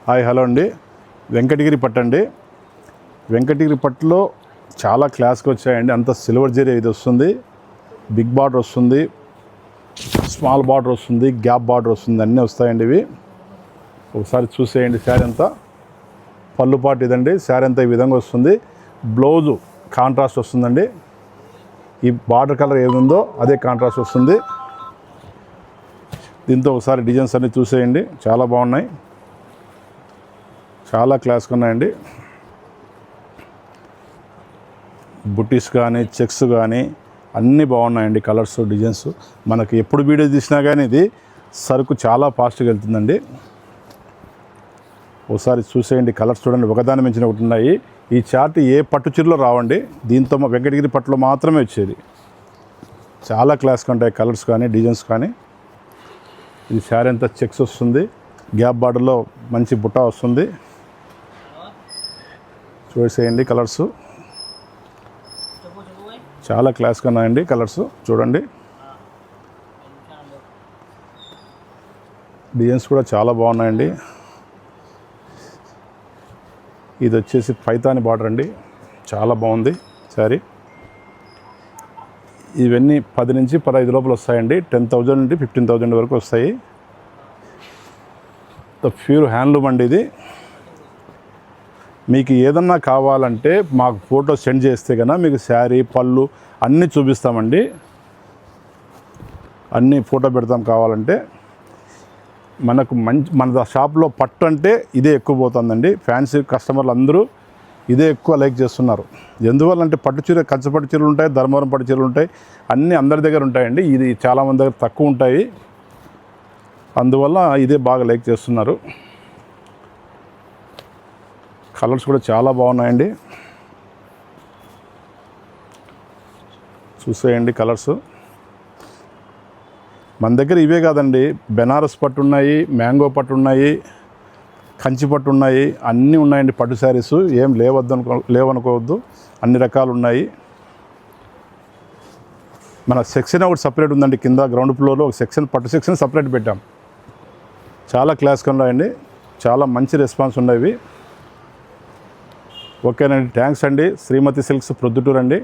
Hi hello అండి. వెంకటగిరి పట్టు అండి. వెంకటగిరి పట్టులో చాలా క్లాస్కి వచ్చాయండి. అంత సిల్వర్ జరీ ఇది వస్తుంది, బిగ్ బార్డర్ వస్తుంది, స్మాల్ బార్డర్ వస్తుంది, గ్యాప్ బార్డర్ వస్తుంది, అన్నీ వస్తాయండి. ఇవి ఒకసారి చూసేయండి. శారీ అంతా పళ్ళు పాటు ఇదండి. శారీ అంతా ఈ విధంగా వస్తుంది. బ్లౌజు కాంట్రాస్ట్ వస్తుందండి. ఈ బార్డర్ కలర్ ఏది ఉందో అదే కాంట్రాస్ట్ వస్తుంది. దీంతో ఒకసారి డిజైన్స్ అన్నీ చూసేయండి. చాలా బాగున్నాయి, చాలా క్లాస్గా ఉన్నాయండి. బుటీస్ కానీ చెక్స్ కానీ అన్నీ బాగున్నాయండి. కలర్స్ డిజైన్స్ మనకి ఎప్పుడు వీడియో తీసినా కానీ ఇది సరుకు చాలా ఫాస్ట్గా వెళ్తుందండి. ఒకసారి చూసేయండి. కలర్స్ చూడండి, ఒకదాని మించిన ఒకటి ఉన్నాయి. ఈ చార్ట్ ఏ పట్టు చీరలో రావండి, దీంతో మా వెంకటగిరి పట్టులో మాత్రమే వచ్చేది. చాలా క్లాస్గా ఉంటాయి కలర్స్ కానీ డిజైన్స్ కానీ. ఇది శారీ అంతా చెక్స్ వస్తుంది, గ్యాప్ బార్డర్లో మంచి బుట్ట వస్తుంది. చూసేయండి కలర్స్ చాలా క్లాస్గా ఉన్నాయండి. కలర్స్ చూడండి, డిజైన్స్ కూడా చాలా బాగున్నాయండి. ఇది వచ్చేసి పైతాని బార్డర్ అండి, చాలా బాగుంది శారీ. ఇవన్నీ 10 నుంచి 15 లోపల వస్తాయండి. 10,000 నుండి 15,000 వరకు వస్తాయి. ప్యూర్ హ్యాండ్లూమ్ అండి ఇది. మీకు ఏదన్నా కావాలంటే మాకు ఫోటో సెండ్ చేస్తే కనుక మీకు శారీ పళ్ళు అన్నీ చూపిస్తామండి. అన్నీ ఫోటో పెడతాం. కావాలంటే మనకు మన షాప్లో పట్టు అంటే ఇదే ఎక్కువ పోతుందండి. ఫ్యాన్సీ కస్టమర్లు అందరూ ఇదే ఎక్కువ లైక్ చేస్తున్నారు. ఎందువల్లంటే పట్టు చీర, కంచ పట్టు చీరలు ఉంటాయి, ధర్మవరం పట్టు చీరలు ఉంటాయి, అన్నీ అందరి దగ్గర ఉంటాయండి. ఇది చాలామంది దగ్గర తక్కువ ఉంటాయి, అందువల్ల ఇదే బాగా లైక్ చేస్తున్నారు. కలర్స్ కూడా చాలా బాగున్నాయండి. చూసేయండి కలర్స్. మన దగ్గర ఇవే కాదండి, బెనారస్ పట్టు ఉన్నాయి, మ్యాంగో పట్టు ఉన్నాయి, కంచి పట్టు ఉన్నాయి, అన్నీ ఉన్నాయండి. పట్టు శారీస్ ఏం లేవనుకోవద్దు, అన్ని రకాలు ఉన్నాయి. మన సెక్షన్ ఒకటి సపరేట్ ఉందండి. కింద గ్రౌండ్ ఫ్లోర్లో ఒక సెక్షన్, పట్టు సెక్షన్ సపరేట్ పెట్టాం. చాలా క్లాస్గా ఉన్నాయండి, చాలా మంచి రెస్పాన్స్ ఉన్నాయి. ఓకేనండి, థ్యాంక్స్ అండి. శ్రీమతి సిల్క్స్ ప్రొద్దుటూరు అండి.